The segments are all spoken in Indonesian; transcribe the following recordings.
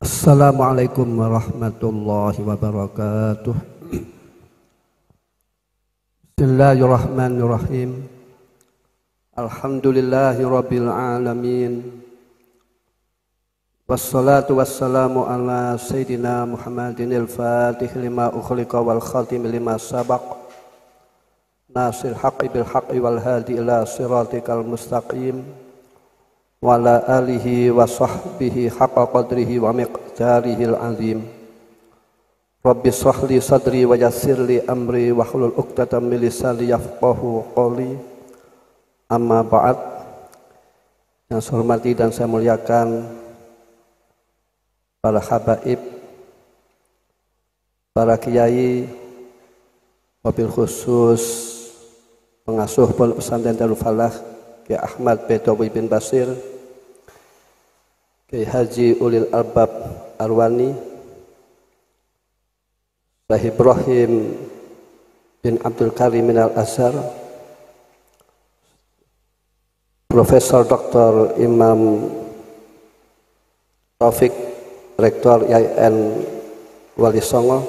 Assalamualaikum warahmatullahi wabarakatuh. Bismillahirrahmanirrahim. Alhamdulillahi rabbil alamin. Wassalatu wassalamu ala sayyidina Muhammadin al-fatih lima ukhliqa wal khatim lima sabaq. Nasir haqqi bil haqqi wal hadi ila siratikal mustaqim. Wa ala alihi wa sahbihi haqqa qadrihi wa miqdarihil azim. Rabbi shrah li sadri wa yassir li amri wa hlul 'uqdatam min lisani yafqahu qawli. Amma ba'd. Yang saya hormati dan saya muliakan para habaib, para kiai, wabil khusus pengasuh Pondok Pesantren Darul Falah Kiai Ahmad Bedawi bin Basir, Kiai Haji Ulil Albab Arwani, Syekh Ibrahim bin Abdul Karim Minal Azhar, Profesor Dr. Imam Taufik, Rektor IAIN Wali Songo,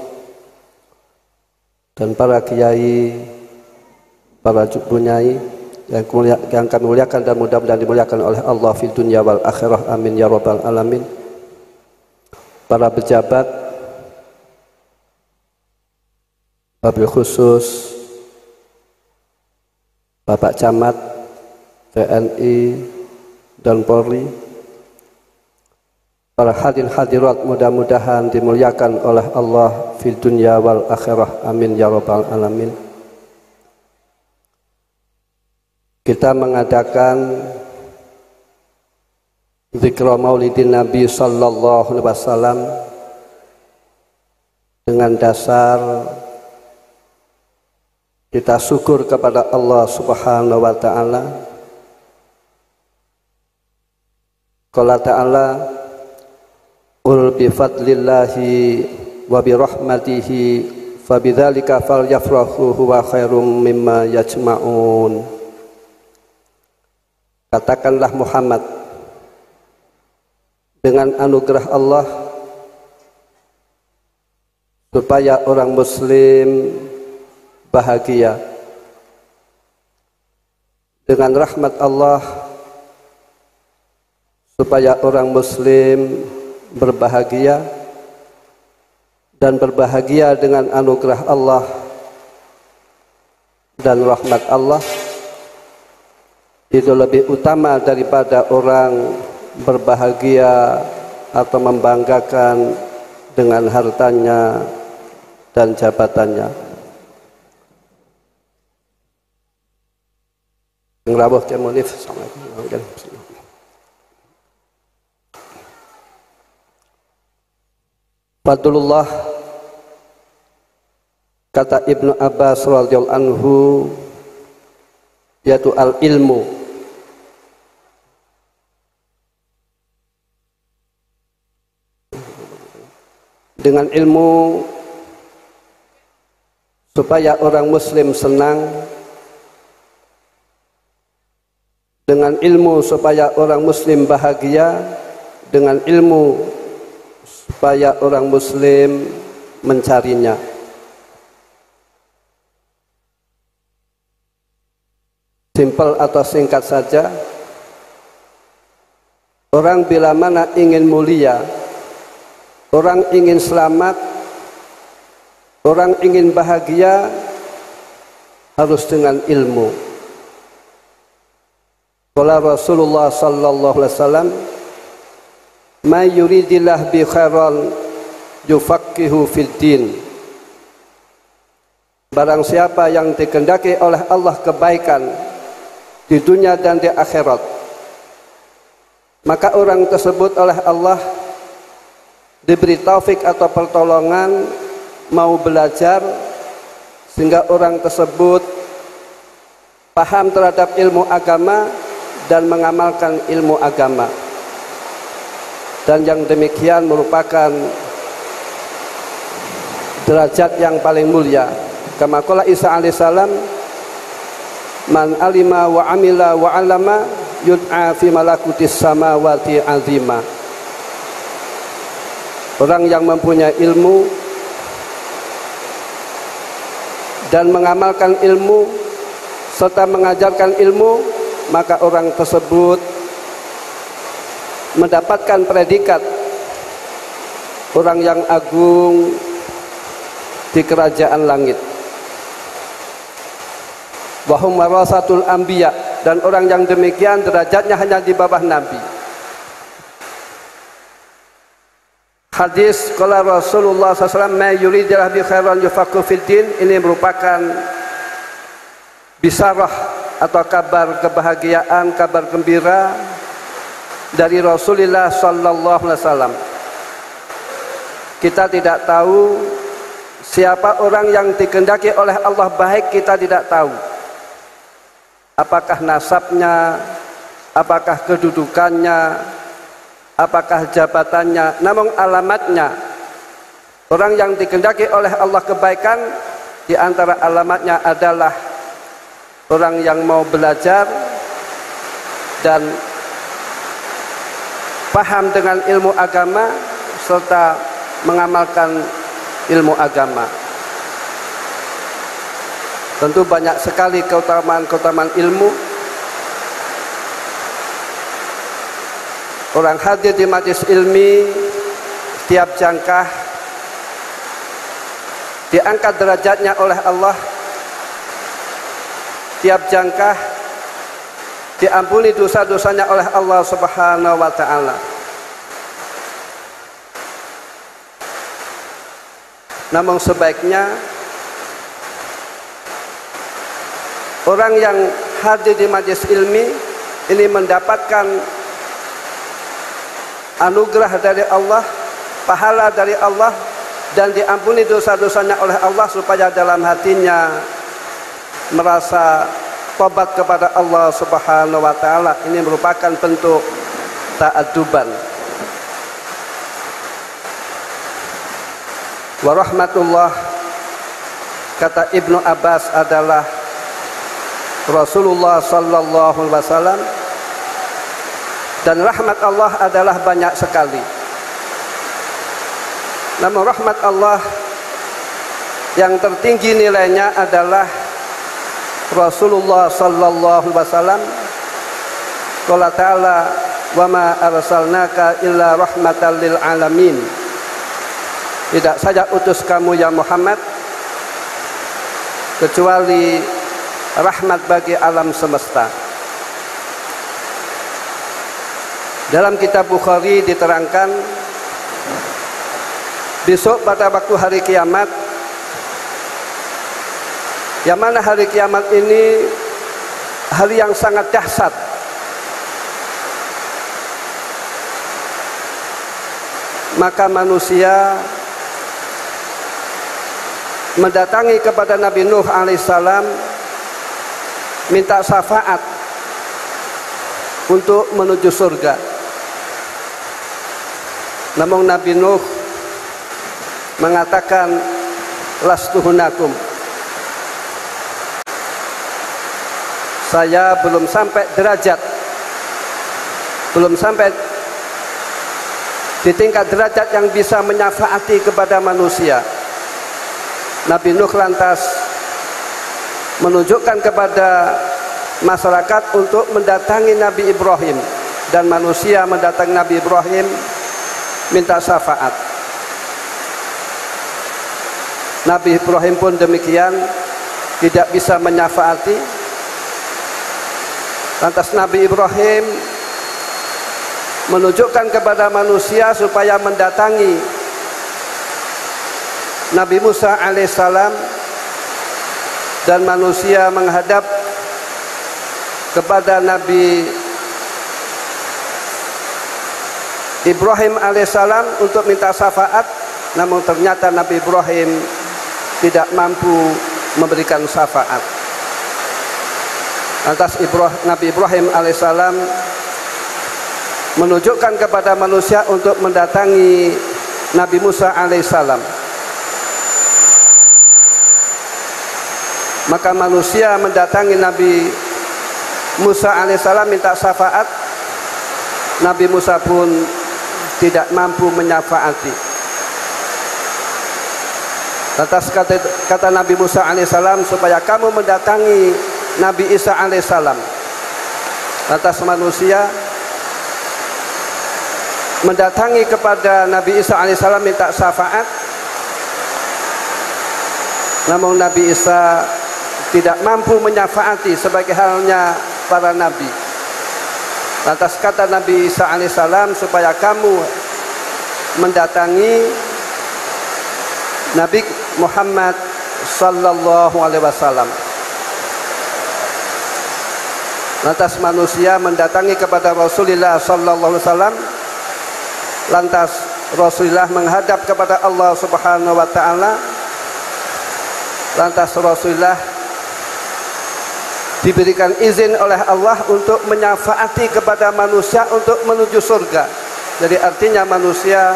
dan para kiai, para bunyai yang kami muliakan dan mudah-mudahan dimuliakan oleh Allah fid dunya wal akhirah, amin ya rabbal alamin. Para pejabat, wabil khusus Bapak Camat, TNI dan Polri, para hadirin hadirat mudah-mudahan dimuliakan oleh Allah fil dunya wal akhirah, amin ya rabbal alamin. Kita mengadakan zikra maulidin Nabi sallallahu alaihi wasallam dengan dasar kita syukur kepada Allah Subhanahu wa taala. Qala ta'ala, qul bi fadlillahi wa bi rahmatihi fabidzalika falyafrahu huwa khairum mimma yajma'un. Katakanlah Muhammad, dengan anugerah Allah supaya orang muslim bahagia, dengan rahmat Allah supaya orang muslim berbahagia, dan berbahagia dengan anugerah Allah dan rahmat Allah itu lebih utama daripada orang berbahagia atau membanggakan dengan hartanya dan jabatannya. Ngrawuh Ki Munif. Assalamualaikum. Fadlullah, kata Ibnu Abbas radhiyallahu anhu, yaitu al-ilmu. Dengan ilmu supaya orang muslim senang, dengan ilmu supaya orang muslim bahagia, dengan ilmu supaya orang muslim mencarinya. Simpel atau singkat saja, orang bila mana ingin mulia, orang ingin selamat, orang ingin bahagia, harus dengan ilmu. Qala Rasulullah sallallahu alaihi wasallam, "May yuridillah bi khairan yufaqihu fid din." Barang siapa yang dikehendaki oleh Allah kebaikan di dunia dan di akhirat, maka orang tersebut oleh Allah diberi taufik atau pertolongan mau belajar sehingga orang tersebut paham terhadap ilmu agama dan mengamalkan ilmu agama, dan yang demikian merupakan derajat yang paling mulia. Kama qala Isa alaihissalam, man alima wa amila wa alama yud'a fi malakutis samawati azima. Orang yang mempunyai ilmu dan mengamalkan ilmu serta mengajarkan ilmu, maka orang tersebut mendapatkan predikat orang yang agung di kerajaan langit. Wa hum warasatul anbiya, dan orang yang demikian derajatnya hanya di bawah nabi. Hadis qala Rasulullah SAW, "Ma yuridillahu bi khairan yufaqihu fid din." Ini merupakan bisarah atau kabar kebahagiaan, kabar gembira dari Rasulullah sallallahu alaihi wasallam. Kita tidak tahu siapa orang yang dikehendaki oleh Allah baik, kita tidak tahu. Apakah nasabnya, apakah kedudukannya, apakah jabatannya, namun alamatnya. Orang yang dikehendaki oleh Allah kebaikan, di antara alamatnya adalah orang yang mau belajar dan paham dengan ilmu agama serta mengamalkan ilmu agama. Tentu banyak sekali keutamaan-keutamaan ilmu. Orang hadir di majlis ilmi, setiap jangkah diangkat derajatnya oleh Allah, tiap jangkah diampuni dosa-dosanya oleh Allah Subhanahu wa ta'ala. Namun sebaiknya orang yang hadir di majlis ilmi ini mendapatkan anugerah dari Allah, pahala dari Allah, dan diampuni dosa-dosanya oleh Allah, supaya dalam hatinya merasa tobat kepada Allah Subhanahu wa ta'ala. Ini merupakan bentuk ta'adduban. Wa rahmatullah, kata Ibnu Abbas, adalah Rasulullah sallallahu alaihi wasallam, dan rahmat Allah adalah banyak sekali. Namun rahmat Allah yang tertinggi nilainya adalah Rasulullah sallallahu alaihi wasallam. Qala ta'ala, "Wa ma arsalnaka illa rahmatan lil alamin." Tidak saja utus kamu ya Muhammad kecuali rahmat bagi alam semesta. Dalam kitab Bukhari diterangkan, besok pada waktu hari kiamat, yang mana hari kiamat ini hari yang sangat dahsyat. Maka manusia mendatangi kepada Nabi Nuh alaihissalam minta syafaat untuk menuju surga. Namun Nabi Nuh mengatakan, "Lastu hunakum." Saya belum sampai derajat, belum sampai di tingkat derajat yang bisa menyafaati kepada manusia. Nabi Nuh lantas menunjukkan kepada masyarakat untuk mendatangi Nabi Ibrahim, dan manusia mendatangi Nabi Ibrahim minta syafaat. Nabi Ibrahim pun demikian, tidak bisa menyafaati. Lantas Nabi Ibrahim menunjukkan kepada manusia supaya mendatangi Nabi Musa alaihissalam, dan manusia menghadap kepada Nabi Ibrahim alaihissalam untuk minta syafaat. Namun ternyata Nabi Ibrahim tidak mampu memberikan syafaat. Lantas Nabi Ibrahim alaihissalam menunjukkan kepada manusia untuk mendatangi Nabi Musa alaihissalam. Maka manusia mendatangi Nabi Musa alaihissalam minta syafaat. Nabi Musa pun tidak mampu menyafaati. Lantas kata Nabi Musa alaihissalam supaya kamu mendatangi Nabi Isa alaihissalam. Lantas manusia mendatangi kepada Nabi Isa alaihissalam minta syafaat. Namun Nabi Isa tidak mampu menyafaati sebagai halnya para nabi. Lantas kata Nabi Isa alaihissalam supaya kamu mendatangi Nabi Muhammad sallallahu alaihi wasallam. Lantas manusia mendatangi kepada Rasulullah sallallahu alaihi wasallam. Lantas Rasulullah menghadap kepada Allah Subhanahu wa taala. Lantas Rasulullah diberikan izin oleh Allah untuk menyafaati kepada manusia untuk menuju surga. Jadi artinya manusia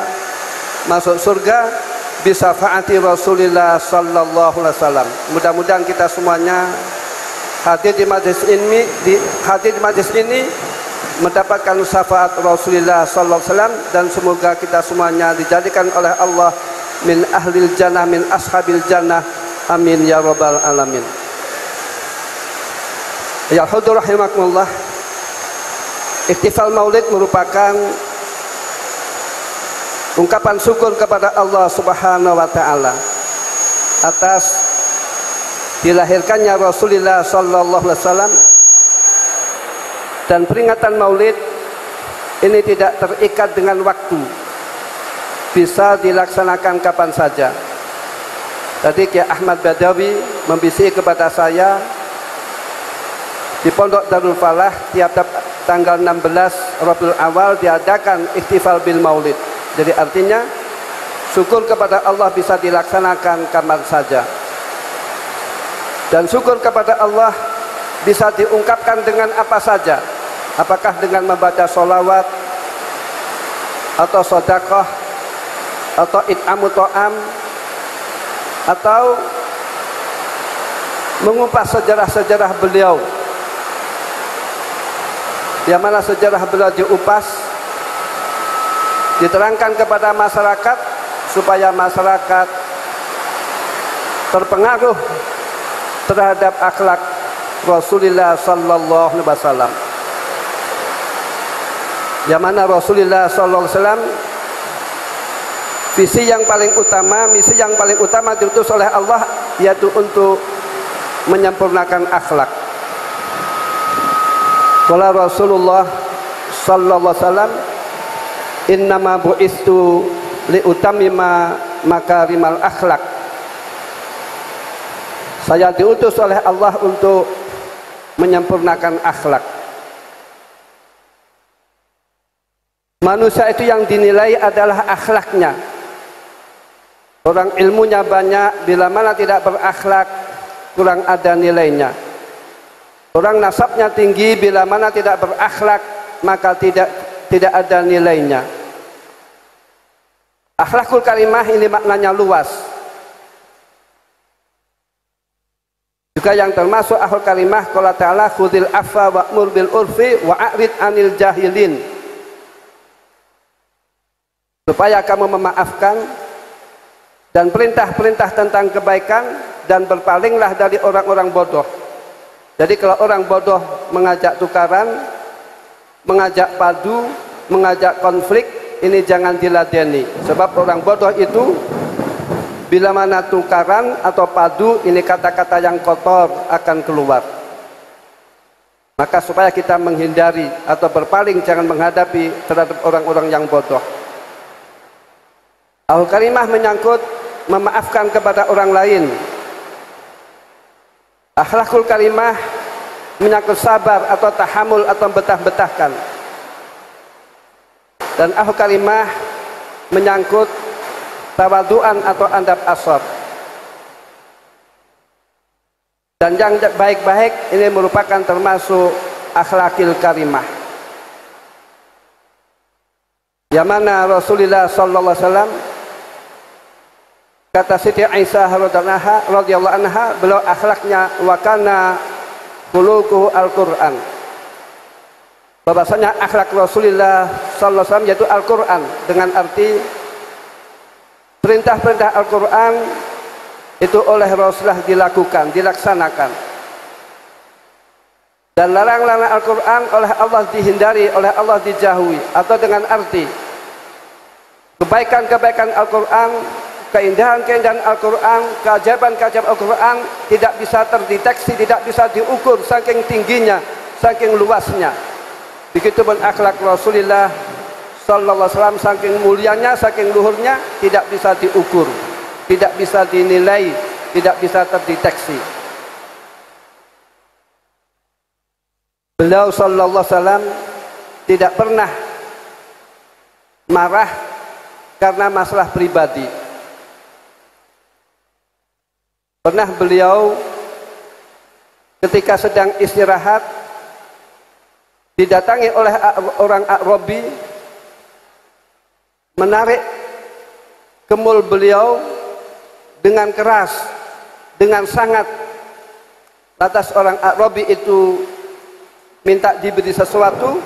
masuk surga bisa faati Rasulullah sallallahu alaihi wasallam. Mudah-mudahan kita semuanya hadir di majlis ini mendapatkan syafaat Rasulullah sallallahu alaihi wasallam, dan semoga kita semuanya dijadikan oleh Allah min ahlil jannah, min ashabil jannah. Amin ya rabbal alamin. Ya hudur rahimakumullah. Ihtifal Maulid merupakan ungkapan syukur kepada Allah Subhanahu wa taala atas dilahirkannya Rasulullah sallallahu alaihi wasallam. Dan peringatan Maulid ini tidak terikat dengan waktu, bisa dilaksanakan kapan saja. Tadi Kiai Ahmad Badawi membisik kepada saya, di Pondok Darul Falah tiap tanggal 16 Rabiul Awal diadakan ihtifal bil Maulid. Jadi artinya syukur kepada Allah bisa dilaksanakan kapan saja. Dan syukur kepada Allah bisa diungkapkan dengan apa saja. Apakah dengan membaca sholawat, atau sedekah, atau it'amu ta'am, atau mengupas sejarah-sejarah beliau, yang mana sejarah beliau diupas, diterangkan kepada masyarakat supaya masyarakat terpengaruh terhadap akhlak Rasulullah sallallahu alaihi wasallam. Yang mana Rasulullah sallallahu alaihi wasallam misi yang paling utama diutus oleh Allah yaitu untuk menyempurnakan akhlak. Qala Rasulullah sallallahu alaihi wasallam, innama bu'istu liutammima makarimal akhlak. Saya diutus oleh Allah untuk menyempurnakan akhlak. Manusia itu yang dinilai adalah akhlaknya. Orang ilmunya banyak, bila mana tidak berakhlak, kurang ada nilainya. Orang nasabnya tinggi, bila mana tidak berakhlak, maka tidak ada nilainya. Akhlakul karimah ini maknanya luas. Juga yang termasuk akhlakul karimah, qala ta'ala khudhil afwa wa'mur bil urfi wa'rid 'anil jahilin. Supaya kamu memaafkan dan perintah-perintah tentang kebaikan, dan berpalinglah dari orang-orang bodoh. Jadi kalau orang bodoh mengajak tukaran, mengajak padu, mengajak konflik, ini jangan diladeni. Sebab orang bodoh itu bila mana tukaran atau padu, ini kata-kata yang kotor akan keluar. Maka supaya kita menghindari atau berpaling, jangan menghadapi terhadap orang-orang yang bodoh. Al-Karimah menyangkut memaafkan kepada orang lain. Akhlakul karimah menyangkut sabar atau tahamul atau betah-betahkan. Dan akhlakul karimah menyangkut tawaduan atau andab asor. Dan yang baik-baik ini merupakan termasuk akhlakil karimah. Yang mana Rasulullah sallallahu alaihi wasallam, kata Siti Aisyah radhiyallahu anha, beliau akhlaknya wa kana khuluquhu al-Qur'an. Bahwasanya akhlak Rasulullah sallallahu alaihi wasallam yaitu Al-Qur'an, dengan arti perintah-perintah Al-Qur'an itu oleh Rasulullah dilakukan, dilaksanakan. Dan larang-larang Al-Quran oleh Allah dihindari, oleh Allah dijauhi, atau dengan arti kebaikan-kebaikan Al-Quran, keindahan-keindahan Al-Quran, keajaiban-keajaiban Al-Quran tidak bisa terdeteksi, tidak bisa diukur saking tingginya, saking luasnya. Begitupun akhlak Rasulullah sallallahu alaihi wasallam, saking mulianya, saking luhurnya, tidak bisa diukur, tidak bisa dinilai, tidak bisa terdeteksi. Beliau sallallahu alaihi wasallam tidak pernah marah karena masalah pribadi. Pernah beliau ketika sedang istirahat didatangi oleh orang A'rabi, menarik kemul beliau dengan keras, dengan sangat. Lantas orang A'rabi itu minta diberi sesuatu,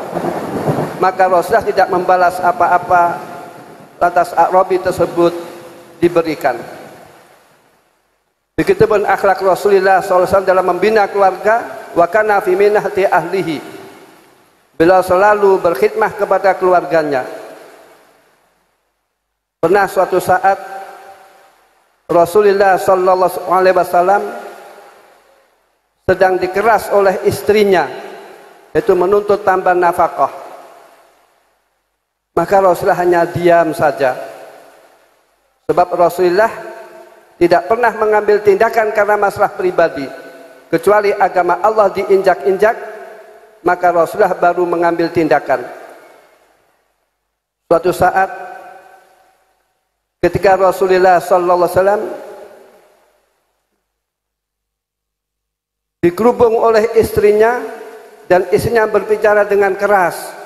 maka Rasulullah tidak membalas apa-apa. Lantas A'rabi tersebut diberikan. Begitupun akhlak Rasulullah SAW dalam membina keluarga. Wa kana fi minhati ahlihi, beliau selalu berkhidmah kepada keluarganya. Pernah suatu saat Rasulullah SAW sedang dikeras oleh istrinya, yaitu menuntut tambahan nafkah. Maka Rasulullah hanya diam saja. Sebab Rasulullah tidak pernah mengambil tindakan karena masalah pribadi. Kecuali agama Allah diinjak-injak, maka Rasulullah baru mengambil tindakan. Suatu saat ketika Rasulullah SAW dikerubung oleh istrinya, dan istrinya berbicara dengan keras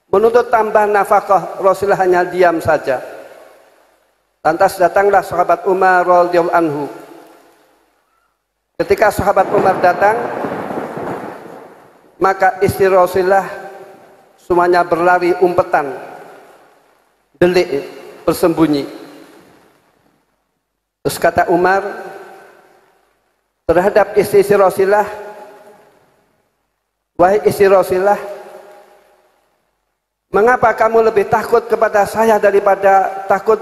menuntut tambahan nafkah, Rasulullah hanya diam saja. Lantas datanglah sahabat Umar radhiyallahu anhu. Ketika sahabat Umar datang, maka istri Rasulullah semuanya berlari umpetan, delik, bersembunyi. Terus kata Umar terhadap istri Rasulullah, wahai istri Rasulullah, mengapa kamu lebih takut kepada saya daripada takut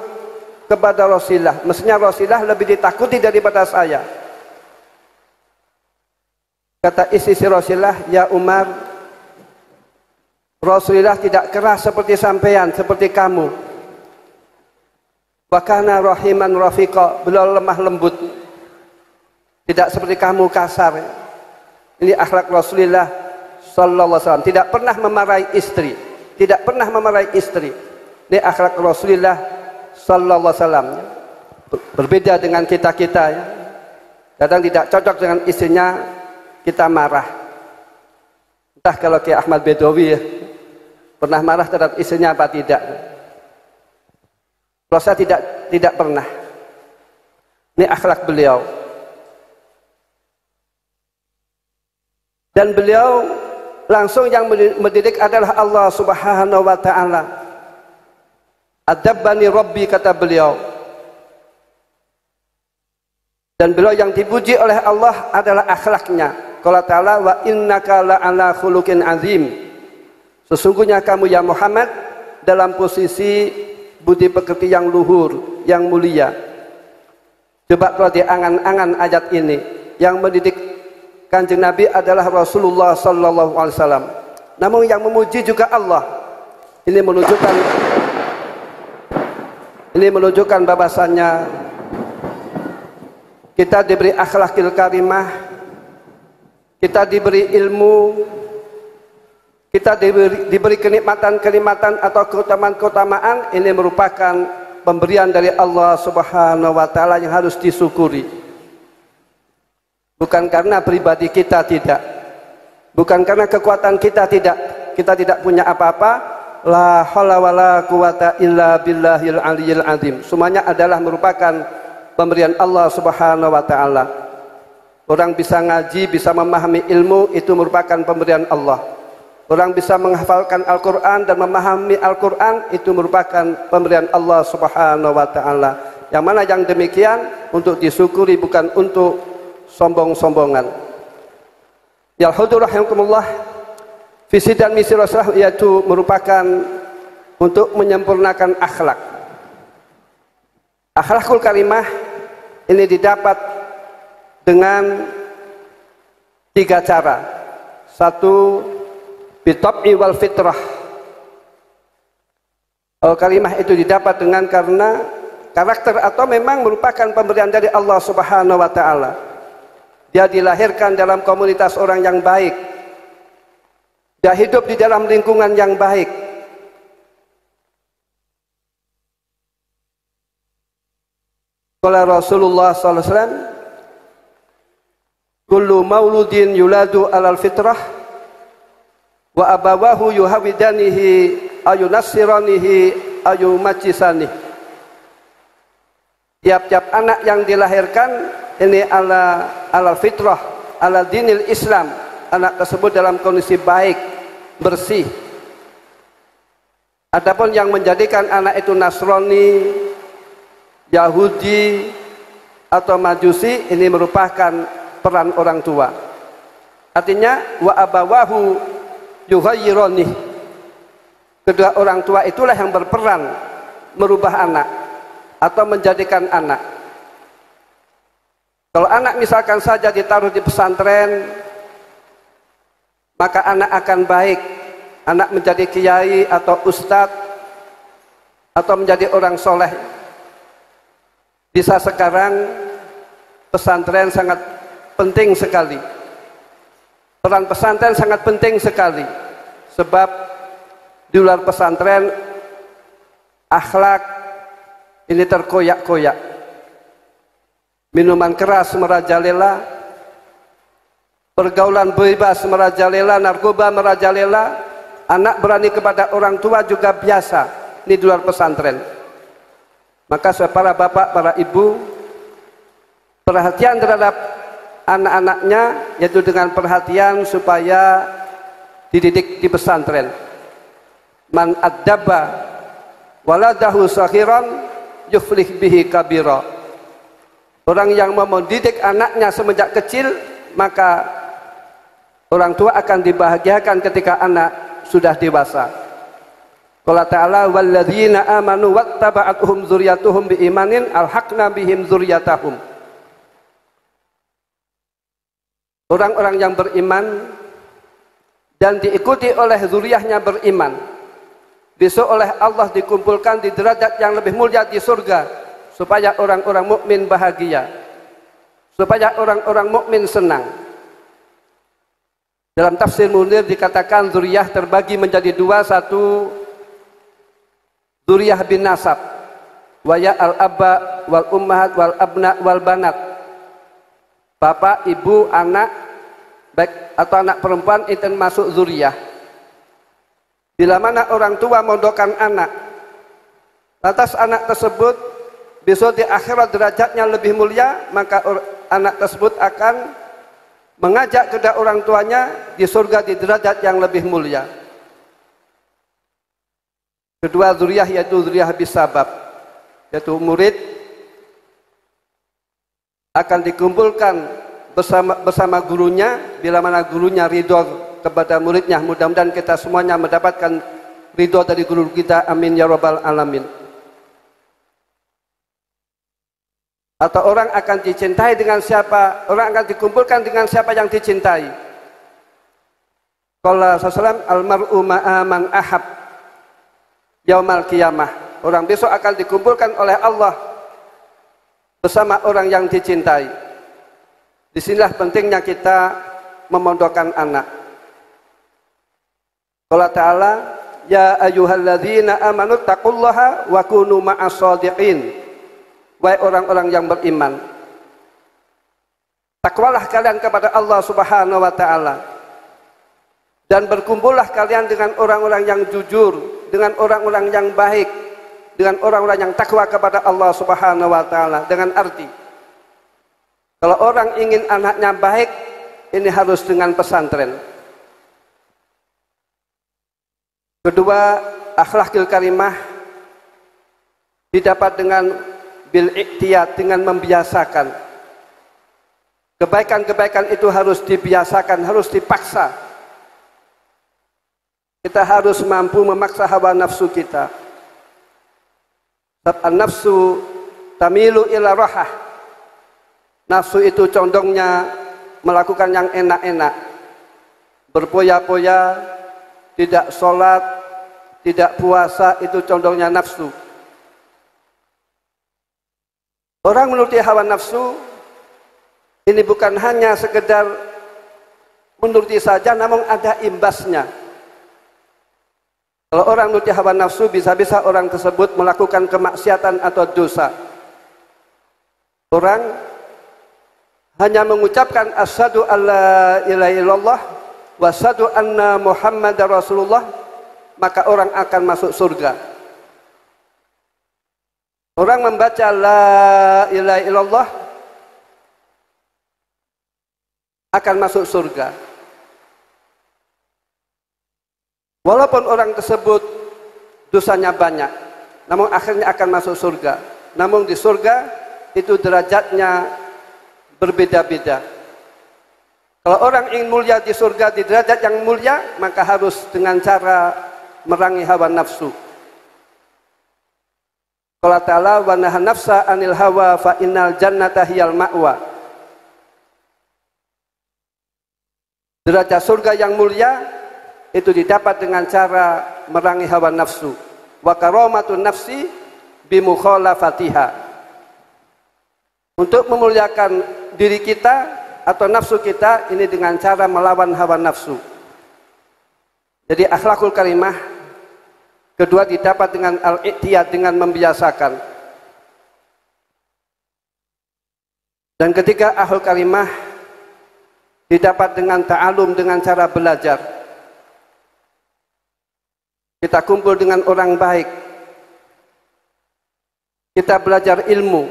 kepada Rasulullah? Mestinya Rasulullah lebih ditakuti daripada saya. Kata istri Rasulullah, ya Umar, Rasulullah tidak keras seperti sampean, seperti kamu. Wa kana rahiman rafiqa, beliau lemah lembut, tidak seperti kamu kasar. Ini akhlak Rasulullah sallallahu alaihi wasallam, tidak pernah memarahi istri, tidak pernah memarahi istri. Ini akhlak Rasulullah sallallahu alaihi wasallam. Berbeda dengan kita-kita ya. Kadang tidak cocok dengan istrinya, kita marah. Entah kalau Kiai Ahmad Bedowi ya, pernah marah terhadap istrinya apa tidak? Rasa tidak pernah. Ini akhlak beliau. Dan beliau langsung yang mendidik adalah Allah Subhanahu wa ta'ala. Adabbani Rabbi, kata beliau. Dan beliau yang dipuji oleh Allah adalah akhlaknya. Qala ta'ala, wa innaka la'ala khuluqin azim. Sesungguhnya kamu ya Muhammad dalam posisi budi pekerti yang luhur, yang mulia. Coba kalau diangan-angan ayat ini, yang mendidik Kanjeng Nabi adalah Rasulullah sallallahu alaihi wasallam. Namun yang memuji juga Allah. Ini menunjukkan bahwasannya kita diberi akhlakil karimah, kita diberi ilmu, kita diberi kenikmatan-kenikmatan atau keutamaan-keutamaan. Ini merupakan pemberian dari Allah Subhanahu wa ta'ala yang harus disyukuri. Bukan karena pribadi kita tidak, bukan karena kekuatan kita tidak punya apa-apa. La haula wala quwata illa billahil aliyil azim. Semuanya adalah merupakan pemberian Allah Subhanahu wa ta'ala. Orang bisa ngaji, bisa memahami ilmu, itu merupakan pemberian Allah. Orang bisa menghafalkan Al-Quran dan memahami Al-Quran, itu merupakan pemberian Allah Subhanahu wa ta'ala. Yang mana yang demikian untuk disyukuri, bukan untuk sombong-sombongan. Ya rahimakumullah, visi dan misi Rasulullah yaitu merupakan untuk menyempurnakan akhlak. Akhlakul karimah ini didapat dengan 3 cara. 1, bitab'i wal fitrah. Kalimah itu didapat dengan karena karakter atau memang merupakan pemberian dari Allah Subhanahu wa taala. Dia dilahirkan dalam komunitas orang yang baik. Dia hidup di dalam lingkungan yang baik. Qala Rasulullah sallallahu alaihi wasallam, kullu mauludin yuladu alal fitrah wa abawahu yuhawidanihi ayunassiranihi ayumajjisanih. Tiap-tiap anak yang dilahirkan ini ala fitrah, ala dinil Islam. Anak tersebut dalam kondisi baik, bersih. Adapun yang menjadikan anak itu Nasrani, Yahudi atau Majusi, ini merupakan peran orang tua. Artinya wa abawahu yughayyironih, kedua orang tua itulah yang berperan merubah anak atau menjadikan anak. Kalau anak misalkan saja ditaruh di pesantren, maka anak akan baik, anak menjadi kiai atau ustadz atau menjadi orang soleh. Bisa sekarang pesantren sangat penting sekali. Peran pesantren sangat penting sekali, sebab di luar pesantren akhlak ini terkoyak-koyak. Minuman keras merajalela, pergaulan bebas merajalela, narkoba merajalela, anak berani kepada orang tua juga biasa. Ini di luar pesantren. Maka para bapak, para ibu, perhatian terhadap anak-anaknya, yaitu dengan perhatian supaya dididik di pesantren. Man addaba waladahu sakhiran yuflih bihi kabira. Orang yang mau mendidik anaknya semenjak kecil, maka orang tua akan dibahagiakan ketika anak sudah dewasa. Qala ta'ala walladzina amanu wattaba'atuhum dzurriyyatuhum biimanin alhaqna bihim dzurriyyatahum. Orang-orang yang beriman dan diikuti oleh zuriyahnya beriman, besok oleh Allah dikumpulkan di derajat yang lebih mulia di surga, supaya orang-orang mukmin bahagia, supaya orang-orang mukmin senang. Dalam tafsir Munir dikatakan zuriyah terbagi menjadi 2, 1 zuriyah bin nasab, waya al-abba wal ummahat wal abna wal banat. Bapak, ibu, anak, baik atau anak perempuan itu masuk zuriyah. Bila mana orang tua mondokkan anak, lantas anak tersebut besok di akhirat derajatnya lebih mulia, maka anak tersebut akan mengajak kedua orang tuanya di surga di derajat yang lebih mulia. Kedua zuriyah yaitu zuriyah bisabab, yaitu murid akan dikumpulkan bersama gurunya bila mana gurunya ridho kepada muridnya. Mudah-mudahan kita semuanya mendapatkan ridho dari guru kita, amin ya rabbal alamin. Atau orang akan dicintai dengan siapa, orang akan dikumpulkan dengan siapa yang dicintai. Qala sallallahu almar'u ma'a man ahab yaumal qiyamah. Orang besok akan dikumpulkan oleh Allah bersama orang yang dicintai. Disinilah pentingnya kita memondokkan anak. Allah Ta'ala, ya ayyuhalladzina amanu taqullaha wa kunu ma'as shadiqin. Wahai orang-orang yang beriman, takwalah kalian kepada Allah Subhanahu wa taala, dan berkumpullah kalian dengan orang-orang yang jujur, dengan orang-orang yang baik, dengan orang-orang yang takwa kepada Allah Subhanahu wa taala. Dengan arti, kalau orang ingin anaknya baik, ini harus dengan pesantren. Kedua, akhlakul karimah didapat dengan bil iktiyad, dengan membiasakan. Kebaikan-kebaikan itu harus dibiasakan, harus dipaksa. Kita harus mampu memaksa hawa nafsu kita. An-nafsu tamilu ila rahah. Nafsu itu condongnya melakukan yang enak-enak, berpoya-poya, tidak sholat, tidak puasa, itu condongnya nafsu. Orang menuruti hawa nafsu ini bukan hanya sekedar menuruti saja, namun ada imbasnya. Kalau orang menuruti hawa nafsu, bisa-bisa orang tersebut melakukan kemaksiatan atau dosa. Orang hanya mengucapkan asyhadu alla ilaha illallah wa asyhadu anna muhammadar rasulullah, maka orang akan masuk surga. Orang membaca la ilaha illallah akan masuk surga. Walaupun orang tersebut dosanya banyak, namun akhirnya akan masuk surga. Namun di surga itu derajatnya berbeda-beda. Kalau orang ingin mulia di surga, di derajat yang mulia, maka harus dengan cara merangi hawa nafsu. Qala ta'ala wa nahan nafsa 'anil hawa fa innal jannata hiyal ma'wa. Derajat surga yang mulia itu didapat dengan cara merangi hawa nafsu. Wa karamatun nafsi bimukhalafatiha. Untuk memuliakan diri kita atau nafsu kita ini dengan cara melawan hawa nafsu. Jadi akhlakul karimah kedua didapat dengan al-iktiyad, dengan membiasakan. Dan ketiga, akhlakul karimah didapat dengan ta'alum, dengan cara belajar. Kita kumpul dengan orang baik, kita belajar ilmu,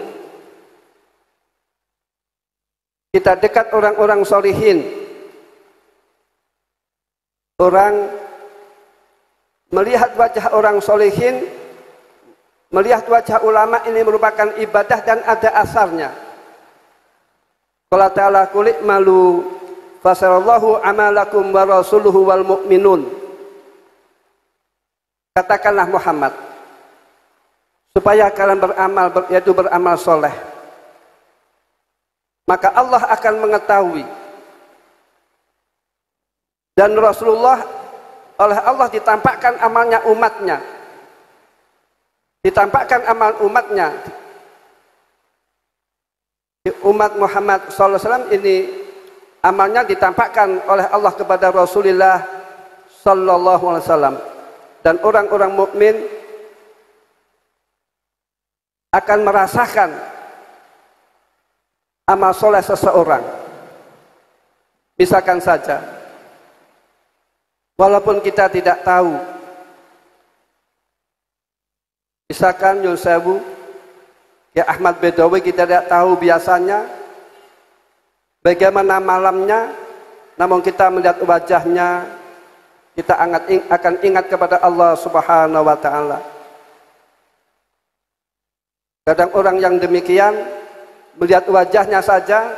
kita dekat orang-orang sholihin. Orang melihat wajah orang sholihin, melihat wajah ulama, ini merupakan ibadah dan ada asarnya. Qala ta'ala qul i'malu fasarallahu amalakum wa rasuluhu wal mu'minun. Katakanlah Muhammad, supaya kalian beramal, yaitu beramal soleh, maka Allah akan mengetahui. Dan Rasulullah oleh Allah ditampakkan amalnya umatnya, ditampakkan amal umatnya. Umat Muhammad SAW ini amalnya ditampakkan oleh Allah kepada Rasulullah SAW. Dan orang-orang mukmin akan merasakan amal soleh seseorang. Misalkan saja, walaupun kita tidak tahu, misalkan Nyun Sewu, ya Ahmad Bedawi, kita tidak tahu biasanya bagaimana malamnya, namun kita melihat wajahnya, kita akan ingat kepada Allah Subhanahu wa ta'ala. Kadang orang yang demikian, melihat wajahnya saja,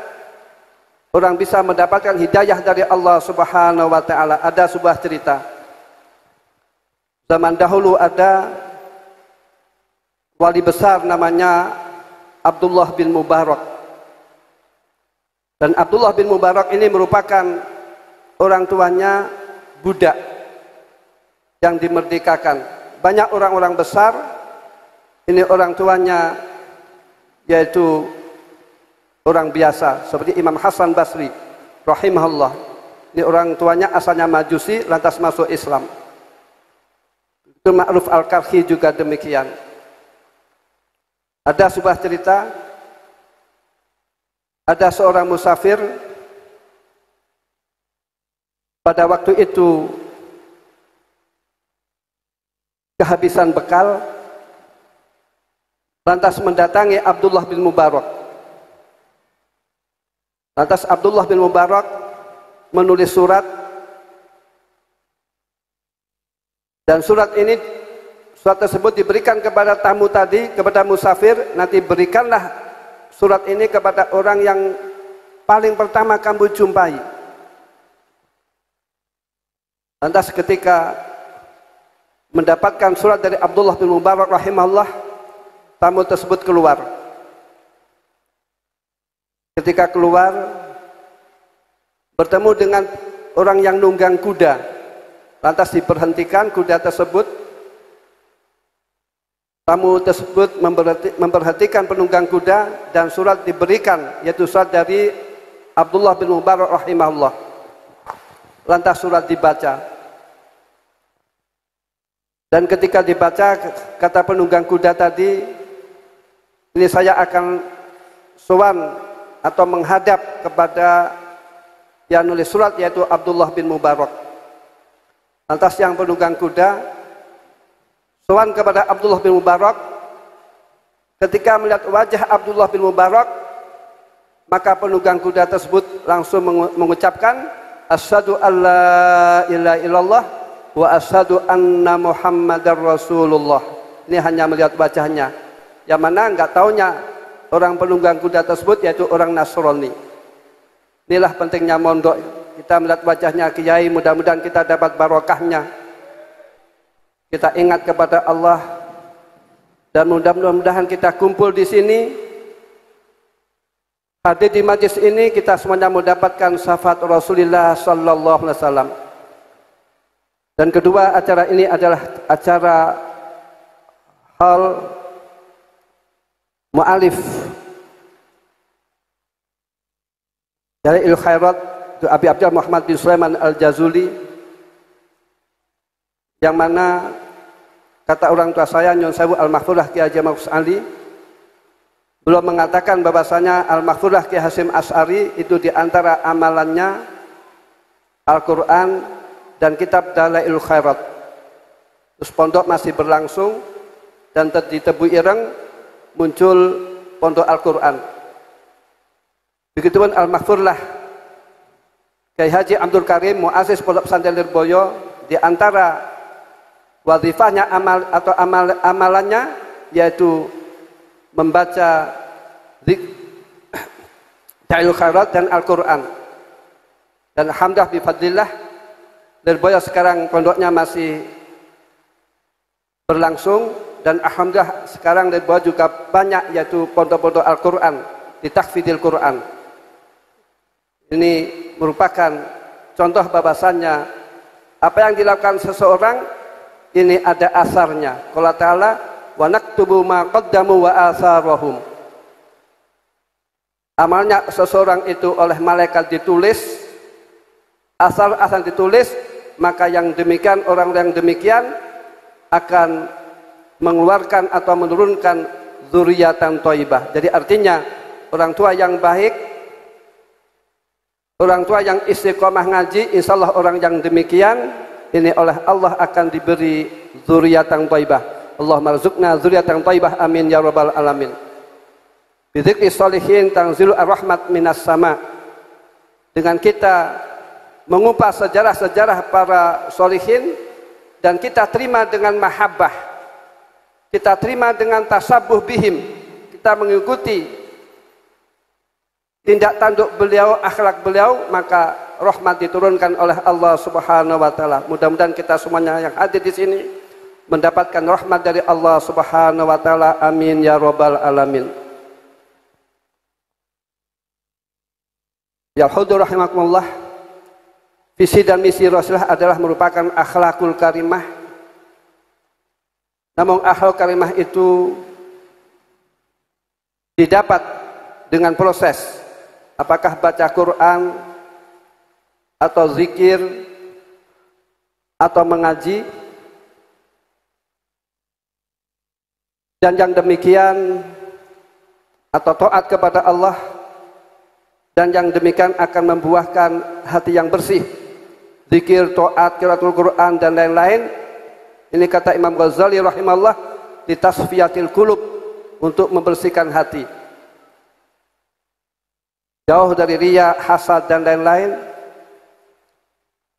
orang bisa mendapatkan hidayah dari Allah Subhanahu wa ta'ala. Ada sebuah cerita. Zaman dahulu ada wali besar namanya Abdullah bin Mubarak. Dan Abdullah bin Mubarak ini merupakan orang tuanya budak yang dimerdekakan. Banyak orang-orang besar, ini orang tuanya yaitu orang biasa, seperti Imam Hasan Basri rahimahullah. Ini orang tuanya asalnya Majusi, lantas masuk Islam. Itu Ma'ruf Al-Karhi juga demikian. Ada sebuah cerita, ada seorang musafir. Pada waktu itu kehabisan bekal, lantas mendatangi Abdullah bin Mubarak. Lantas Abdullah bin Mubarak menulis surat, dan surat ini surat tersebut diberikan kepada tamu tadi, kepada musafir, nanti berikanlah surat ini kepada orang yang paling pertama kamu jumpai. Lantas ketika mendapatkan surat dari Abdullah bin Mubarak rahimahullah, tamu tersebut keluar. Ketika keluar, bertemu dengan orang yang nunggang kuda. Lantas diberhentikan kuda tersebut. Tamu tersebut memperhatikan penunggang kuda dan surat diberikan, yaitu surat dari Abdullah bin Mubarak rahimahullah. Lantas surat dibaca. Dan ketika dibaca, kata penunggang kuda tadi, ini saya akan sowan atau menghadap kepada yang nulis surat, yaitu Abdullah bin Mubarak. Lantas yang penunggang kuda sowan kepada Abdullah bin Mubarak. Ketika melihat wajah Abdullah bin Mubarak, maka penunggang kuda tersebut langsung mengucapkan asyhadu alla ilaha illallah wa asyhadu anna muhammadar rasulullah. Ini hanya melihat wajahnya, yang mana enggak taunya orang penunggang kuda tersebut yaitu orang Nasrani. Inilah pentingnya mondok, kita melihat wajahnya kiai, mudah-mudahan kita dapat barokahnya. Kita ingat kepada Allah dan mudah-mudahan kita kumpul di sini, hadir di majlis ini, kita semuanya mendapatkan syafaat Rasulullah sallallahu alaihi wasallam. Dan kedua, acara ini adalah acara hal mu'alif dari Il Khairat Abi Abdul Muhammad bin Sulaiman Al-Jazuli, yang mana kata orang tua saya Nyon Sewu Al-Mahfurah Ki Haji Markus Ali belum mengatakan bahwasanya Al-Mahfurah Ki Hasim As'ari itu diantara amalannya Al-Quran dan kitab Dalailul Khairat. Terus pondok masih berlangsung dan di Tebu Ireng muncul pondok Al-Quran. Begitupun Al-Mahfurah Kiai Haji Abdul Karim muassis Pondok Pesantren Lirboyo, di antara wazifahnya amalannya yaitu membaca Dalailul Khairat dan Al-Quran. Dan alhamdulillah bifadlillah Lirboyo sekarang pondoknya masih berlangsung, dan alhamdulillah sekarang Lirboyo juga banyak yaitu pondok-pondok Al-Quran, di tahfidzil Quran. Ini merupakan contoh bahwasannya apa yang dilakukan seseorang ini ada asarnya. Qala ta'ala wa naktubu ma qaddamu wa asarahum. Amalnya seseorang itu oleh malaikat ditulis, asar-asar ditulis, maka yang demikian, orang yang demikian akan mengeluarkan atau menurunkan dzurriatan thayyibah. Jadi artinya orang tua yang baik, orang tua yang istiqomah ngaji, insyaallah orang yang demikian ini oleh Allah akan diberi dzurriatan thayyibah. Allahumma rzuqna dzurriatan thayyibah, amin ya rabbal alamin. Bidzikri sholihin tanzilu ar-rahmat minas sama. Dengan kita mengupas sejarah-sejarah para sholihin dan kita terima dengan mahabbah, kita terima dengan tasabbuh bihim, kita mengikuti tindak tanduk beliau, akhlak beliau, maka rahmat diturunkan oleh Allah Subhanahu wa taala. Mudah-mudahan kita semuanya yang hadir di sini mendapatkan rahmat dari Allah Subhanahu wa taala. Amin ya rabbal alamin. Ya hudur rahimakumullah. Visi dan misi Rasulullah adalah merupakan akhlakul karimah. Namun akhlak karimah itu didapat dengan proses. Apakah baca Quran atau zikir atau mengaji, dan yang demikian atau taat kepada Allah, dan yang demikian akan membuahkan hati yang bersih, zikir, taat, qiraatul Quran dan lain-lain. Ini kata Imam Ghazali rahimahullah, di tasfiyatil qulub, untuk membersihkan hati, jauh dari riya, hasad dan lain-lain.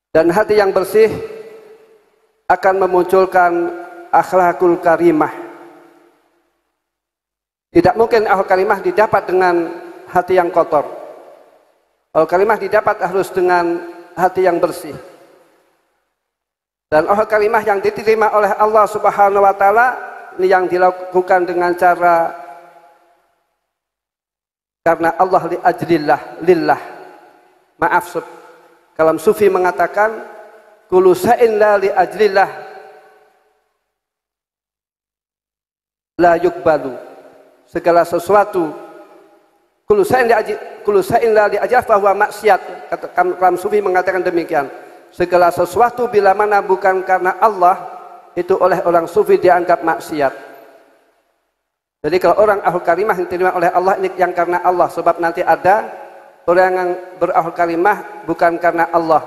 Dan hati yang bersih akan memunculkan akhlakul karimah. Tidak mungkin akhlak karimah didapat dengan hati yang kotor. Akhlak karimah didapat harus dengan hati yang bersih. Dan akhlak karimah yang diterima oleh Allah Subhanahu wa taala ini yang dilakukan dengan cara karena Allah li ajlillah lillah. Maaf, kalam sufi mengatakan kullu sa'in la li ajlillah la yukbalu. Segala sesuatu kullu sa'in la li ajlillah fahuwa maksiat. Kalam sufi mengatakan demikian. Segala sesuatu bila mana bukan karena Allah itu oleh orang sufi dianggap maksiat. Jadi kalau orang ahlul karimah yang diterima oleh Allah ini yang karena Allah, sebab nanti ada orang yang berahlul karimah bukan karena Allah.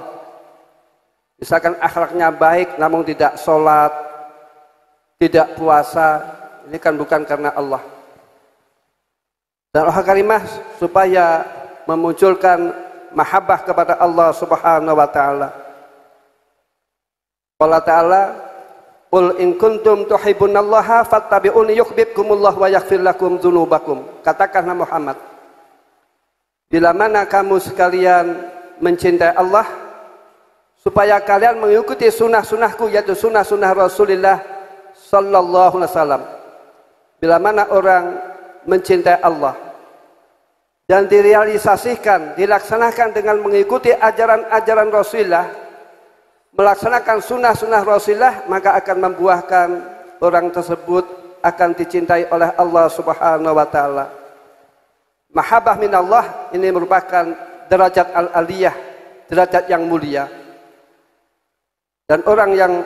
Misalkan akhlaknya baik namun tidak sholat, tidak puasa, ini kan bukan karena Allah. Dan ahlul karimah supaya memunculkan mahabbah kepada Allah Subhanahu wa taala. Allah Ta'ala, "Qul in kuntum tuhibbunallaha fattabi'uni yuhibbukumullah wa yaghfir lakum dzunubakum." Katakanlah Muhammad, bila mana kamu sekalian mencintai Allah, supaya kalian mengikuti sunnah-sunnahku, yaitu sunnah-sunnah Rasulullah sallallahu alaihi wasallam. Bila mana orang mencintai Allah dan direalisasikan, dilaksanakan dengan mengikuti ajaran-ajaran Rasulullah, melaksanakan sunnah-sunnah Rasulullah, maka akan membuahkan orang tersebut akan dicintai oleh Allah Subhanahu wa taala. Mahabbah minallah ini merupakan derajat al-aliyah, derajat yang mulia. Dan orang yang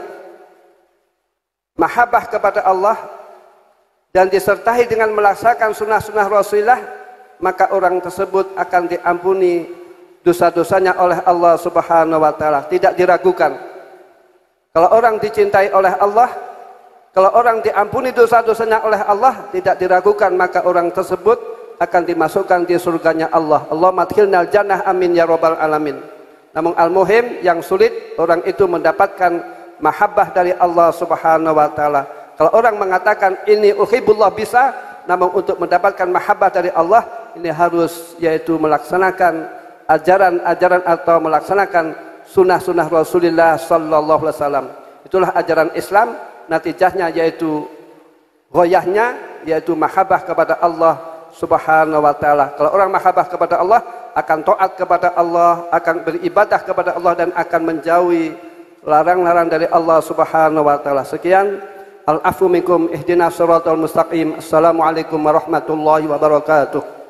mahabbah kepada Allah dan disertai dengan melaksanakan sunnah-sunnah Rasulullah, maka orang tersebut akan diampuni dosa-dosanya oleh Allah Subhanahu wa taala, tidak diragukan. Kalau orang dicintai oleh Allah, kalau orang diampuni dosa-dosanya oleh Allah, tidak diragukan, maka orang tersebut akan dimasukkan di surganya Allah. Allahumma adkhilnal jannah, amin ya rabbal alamin. Namun al-muhim yang sulit orang itu mendapatkan mahabbah dari Allah Subhanahu wa taala. Kalau orang mengatakan ini uhibbullah bisa, namun untuk mendapatkan mahabbah dari Allah ini harus yaitu melaksanakan ajaran-ajaran atau melaksanakan sunnah-sunnah Rasulullah sallallahu alaihi wasallam. Itulah ajaran Islam, natijahnya yaitu ghoyahnya yaitu mahabbah kepada Allah Subhanahu wa taala. Kalau orang mahabbah kepada Allah, akan taat kepada Allah, akan beribadah kepada Allah dan akan menjauhi larang-larang dari Allah Subhanahu wa taala. Sekian, al-afu minkum ihdinas siratal mustaqim. Assalamualaikum warahmatullahi wabarakatuh.